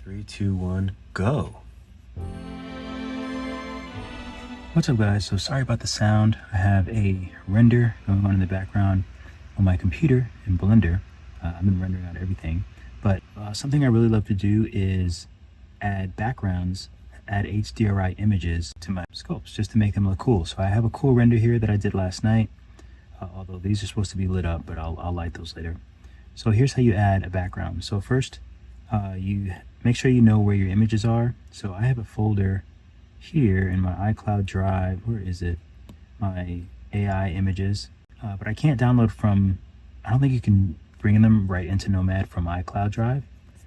3, 2, 1, go. What's up guys? So sorry about the sound. I have a render going on in the background on my computer in Blender. I've been rendering out everything, but something I really love to do is add backgrounds, add HDRI images to my sculpts just to make them look cool. So I have a cool render here that I did last night, although these are supposed to be lit up, but I'll light those later. So here's how you add a background. So first, you make sure you know where your images are. So I have a folder here in my iCloud drive. Where is it? My AI images. But I can't download from, I don't think you can bring them right into Nomad from iCloud drive.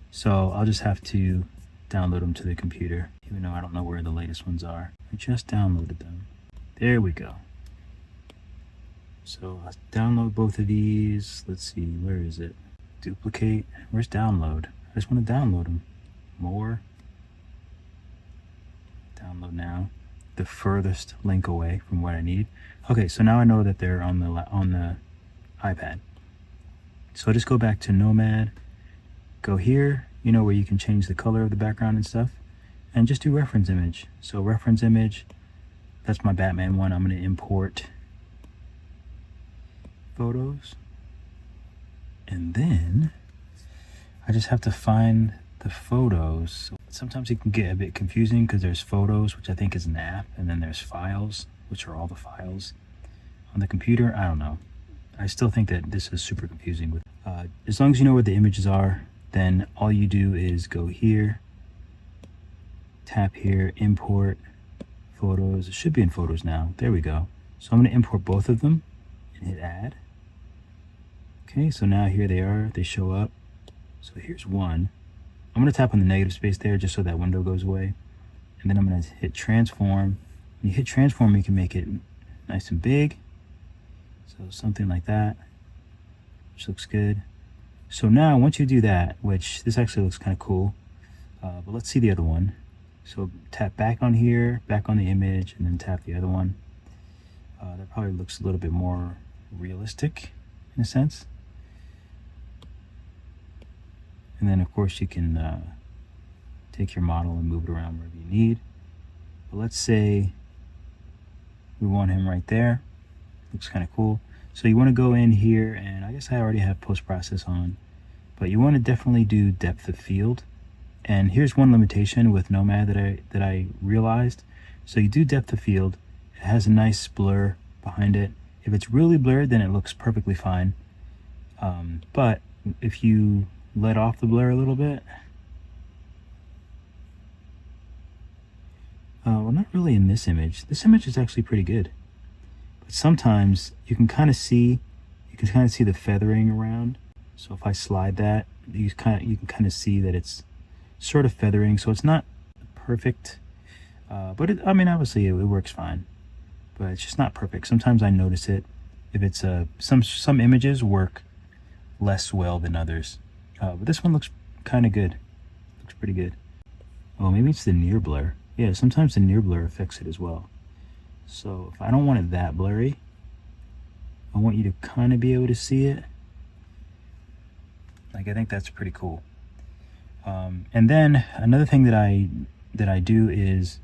So I'll just have to download them to the computer, even though I don't know where the latest ones are. I just downloaded them. There we go. So I'll download both of these. Let's see, where is it? Duplicate. Where's download? I just want to download them. More. Download now. The furthest link away from what I need. Okay, so now I know that they're on the iPad. So I just go back to Nomad, go here, you know, where you can change the color of the background and stuff, and just do reference image. So reference image, that's my Batman one. I'm going to import photos, and then I just have to find the photos. Sometimes it can get a bit confusing because there's photos, which I think is an app, and then there's files, which are all the files on the computer. I don't know. I still think that this is super confusing. With as long as you know where the images are, then all you do is go here, tap here, import photos. It should be in photos now. There we go. So I'm going to import both of them and hit add. Okay, so now here they are. They show up. So here's one. I'm going to tap on the negative space there just so that window goes away. And then I'm going to hit transform. When you hit transform, you can make it nice and big. So something like that, which looks good. So now once you do that, which this actually looks kind of cool, but let's see the other one. So tap back on here, back on the image, and then tap the other one. That probably looks a little bit more realistic in a sense. And then of course you can take your model and move it around wherever you need. But let's say we want him right there. Looks kind of cool. So you want to go in here, and I guess I already have post-process on, but you want to definitely do depth of field. And here's one limitation with Nomad that I realized. So you do depth of field. It has a nice blur behind it. If it's really blurred, then it looks perfectly fine. But if you let off the blur a little bit, well, not really in this image. This image is actually pretty good. But sometimes you can kind of see the feathering around. So if I slide that, you can kind of see that it's sort of feathering. So it's not perfect, but I mean, obviously it works fine, but it's just not perfect. Sometimes I notice it. If it's some images work less well than others, but this one looks kind of good. Looks pretty good. Oh, maybe it's the near blur. Yeah, sometimes the near blur affects it as well. So if I don't want it that blurry, I want you to kind of be able to see it. Like, I think that's pretty cool. And then another thing that I do is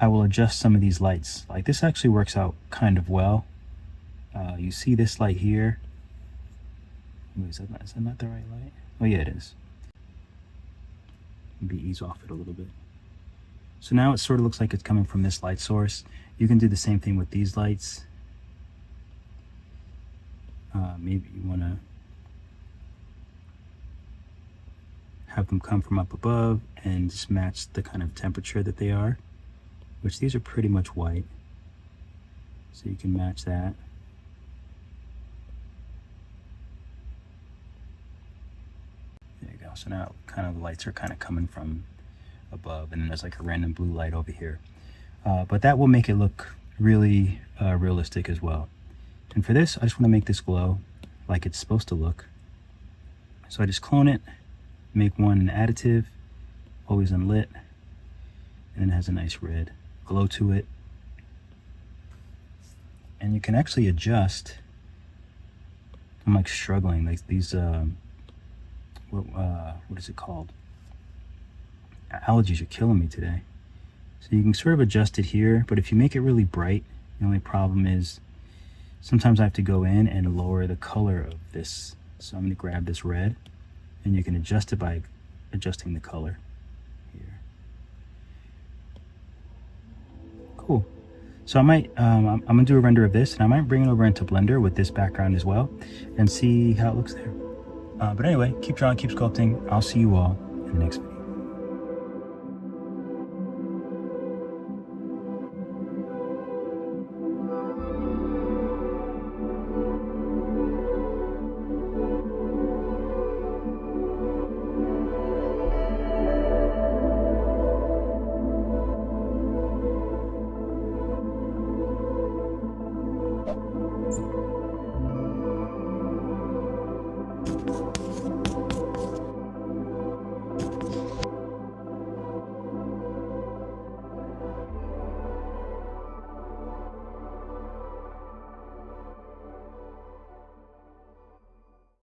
I will adjust some of these lights. Like, this actually works out kind of well. You see this light here. Wait, is that not the right light? Oh yeah, it is. Maybe ease off it a little bit. So now it sort of looks like it's coming from this light source. You can do the same thing with these lights. Maybe you want to have them come from up above and just match the kind of temperature that they are, which these are pretty much white. So you can match that. There you go. So now kind of the lights are kind of coming from above, and then there's like a random blue light over here. But that will make it look really realistic as well. And for this, I just want to make this glow like it's supposed to look. So I just clone it, make one an additive, always unlit, and then it has a nice red glow to it. And you can actually adjust. I'm like struggling, like these what is it called? allergies are killing me today. So you can sort of adjust it here, but if you make it really bright, the only problem is sometimes I have to go in and lower the color of this. So I'm going to grab this red, and you can adjust it by adjusting the color here. Cool. So I might, I'm going to do a render of this, and I might bring it over into Blender with this background as well and see how it looks there. But anyway, keep drawing, keep sculpting. I'll see you all in the next video.